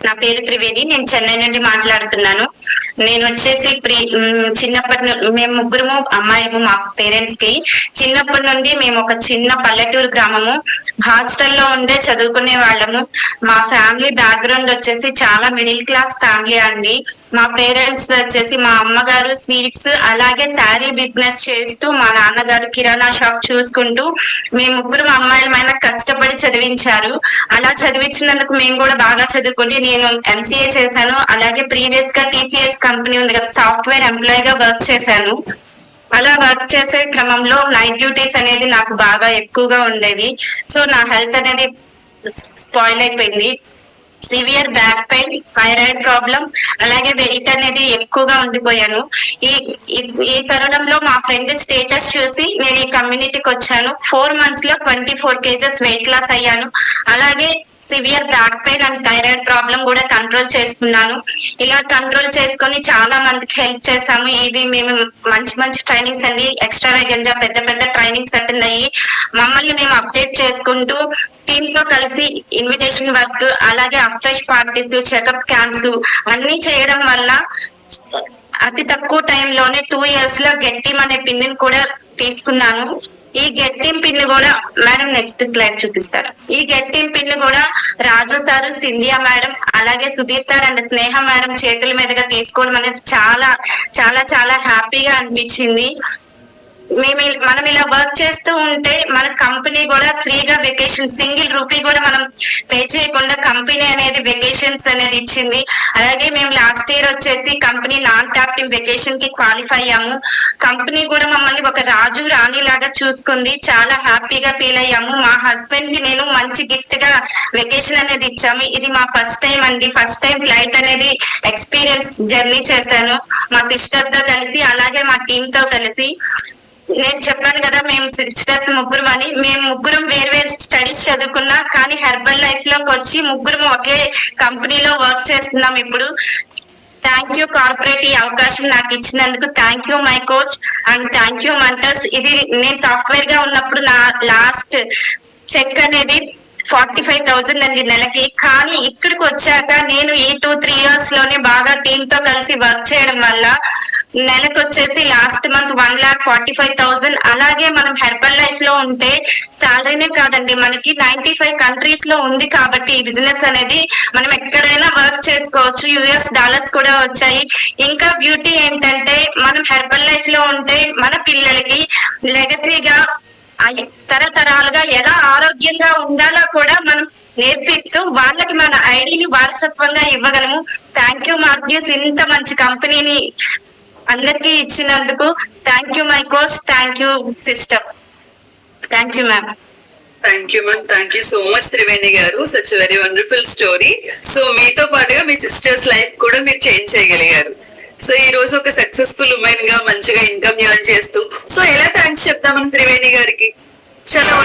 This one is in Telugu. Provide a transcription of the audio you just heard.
నా పేరు త్రివేణి. నేను చెన్నై నుండి మాట్లాడుతున్నాను. నేను వచ్చేసి చిన్నప్పటి నుండి మేము ముగ్గురము అమ్మాయిలు. మా పేరెంట్స్ కి చిన్నప్పటి నుండి మేము ఒక చిన్న పల్లెటూరు గ్రామము హాస్టల్లో ఉండే చదువుకునే వాళ్ళము. మా ఫ్యామిలీ బ్యాక్గ్రౌండ్ వచ్చేసి చాలా మిడిల్ క్లాస్ ఫ్యామిలీ అండి. మా పేరెంట్స్ వచ్చేసి మా అమ్మగారు స్వీట్స్ అలాగే శారీ బిజినెస్ చేస్తూ, మా నాన్నగారు కిరాణా షాప్ చూసుకుంటూ మేము ముగ్గురు అమ్మాయిలమైన కష్టపడి చదివించారు. అలా చదివించినందుకు మేము కూడా బాగా చదువుకుంటే నేను ఎంసీఏ చేశాను. అలాగే ప్రీవియస్ గా టీసీఎస్ కంపెనీ ఉంది కదా, సాఫ్ట్వేర్ ఎంప్లాయ్ గా వర్క్ చేశాను. అలా వర్క్ చేసే క్రమంలో నైట్ డ్యూటీస్ అనేది నాకు బాగా ఎక్కువగా ఉండేవి. సో నా హెల్త్ అనేది స్పాయిల్ అయిపోయింది. Severe back pain, thyroid problem, అలాగే వెయిట్ అనేది ఎక్కువగా ఉండిపోయాను. ఈ ఈ తరుణంలో మా ఫ్రెండ్ స్టేటస్ చూసి నేను ఈ కమ్యూనిటీకి వచ్చాను. 4 months లో 24 kgs వెయిట్ లాస్ అయ్యాను. అలాగే severe back pain and thyroid problem కూడా కంట్రోల్ చేసుకున్నాను. ఇలా కంట్రోల్ చేసుకొని చాలా మందికి హెల్ప్ చేస్తాము. ఇవి మేము మంచి మంచి ట్రైనింగ్స్ అండి, ఎక్స్ట్రా వేగంగా పెద్ద పెద్ద ట్రైనింగ్స్ అటెండ్ అయ్యి మమ్మల్ని మేము అప్డేట్ చేసుకుంటూ టీమ్ తో కలిసి ఇన్విటేషన్ వర్క్, అలాగే అఫ్రెష్ పార్టీస్, చెకప్ క్యాంప్స్ అన్ని చేయడం వల్ల అతి తక్కువ టైంలోనే 2 years లో గెట్టిమ్ అనే పిన్ కూడా తీసుకున్నాను. ఈ గెట్టిం పిన్ కూడా మేడం నెక్స్ట్ స్లైడ్ చూపిస్తారు. ఈ గెట్టిం పిన్ కూడా రాజు సార్, సింధియా మేడం, అలాగే Sudheer sir and Sneha madam చేతుల మీదుగా తీసుకోవడం అనేది చాలా చాలా చాలా హ్యాపీగా అనిపించింది. మనం ఇలా వర్క్ చేస్తూ ఉంటే మన కంపెనీ కూడా ఫ్రీగా వెకేషన్, సింగిల్ రూపీ కూడా మనం పే చేయకుండా కంపెనీ అనేది వెకేషన్స్ అనేది ఇచ్చింది. అలాగే మేము లాస్ట్ ఇయర్ వచ్చేసి కంపెనీ నాన్ క్యాప్టివ్ వెకేషన్ కి క్వాలిఫై అయ్యాము. కంపెనీ కూడా మమ్మల్ని ఒక రాజు రాణి లాగా చూసుకుంది. చాలా హ్యాపీగా ఫీల్ అయ్యాము. మా హస్బెండ్ కి నేను మంచి గిఫ్ట్ గా వెకేషన్ అనేది ఇచ్చాము. ఇది మా ఫస్ట్ టైం అండి. ఫస్ట్ టైం ఫ్లైట్ అనేది ఎక్స్పీరియన్స్ జర్నీ చేశాను మా సిస్టర్ తో కలిసి, అలాగే మా టీమ్ తో కలిసి. నేను చెప్పాను కదా మేము సిస్టర్స్ ముగ్గురు అని. మేము ముగ్గురం వేరు స్టడీస్ చదువుకున్నా కానీ హెర్బల్ లైఫ్ లోకి వచ్చి ముగ్గురం ఒకే కంపెనీలో వర్క్ చేస్తున్నాం ఇప్పుడు. థ్యాంక్ యూ కార్పొరేట్ ఈ అవకాశం నాకు ఇచ్చినందుకు. Thank you my coach and thank you mentors. ఇది నేను సాఫ్ట్వేర్ గా ఉన్నప్పుడు నా లాస్ట్ చెక్ అనేది 45,000 అండి నెలకి. కానీ ఇక్కడికి వచ్చాక నేను ఈ 2-3 years లోనే బాగా టీమ్ తో కలిసి వర్క్ చేయడం వల్ల నెలకు వచ్చేసి లాస్ట్ మంత్ 1,45,000. అలాగే మనం హెర్బల్ లైఫ్ లో ఉంటే సాలరీనే కాదండి, మనకి 95 countries లో ఉంది కాబట్టి ఈ బిజినెస్ అనేది మనం ఎక్కడైనా వర్క్ చేసుకోవచ్చు. US$ కూడా వచ్చాయి. ఇంకా బ్యూటీ ఏంటంటే మనం హెర్బల్ లైఫ్ లో ఉంటే మన పిల్లలకి లెగసీగా తరతరాలుగా ఎలా ఆరోగ్యంగా ఉండాలో కూడా మనం నేర్పిస్తూ వాళ్ళకి మన ఐడిని వారసత్వంగా ఇవ్వగలము. థ్యాంక్ యూ మార్క్యూస్, ఇంత మంచి కంపెనీని అందరికీ ఇచ్చినందుకు. Thank you my coach, thank you sister, thank you ma'am. Thank you ma'am. Thank you so much Triveni గారు. Such very wonderful story. So మీతో పాటుగా మీ సిస్టర్స్ లైఫ్ కూడా మీరు చేంజ్ చేయగలిగారు. సో ఈ రోజు ఒక సక్సెస్ఫుల్ ఉమెన్ గా మంచిగా ఇన్కమ్ ఎర్న్ చేస్తూ, సో ఎలా థ్యాంక్స్ చెప్తామని త్రివేణి గారికి. చలో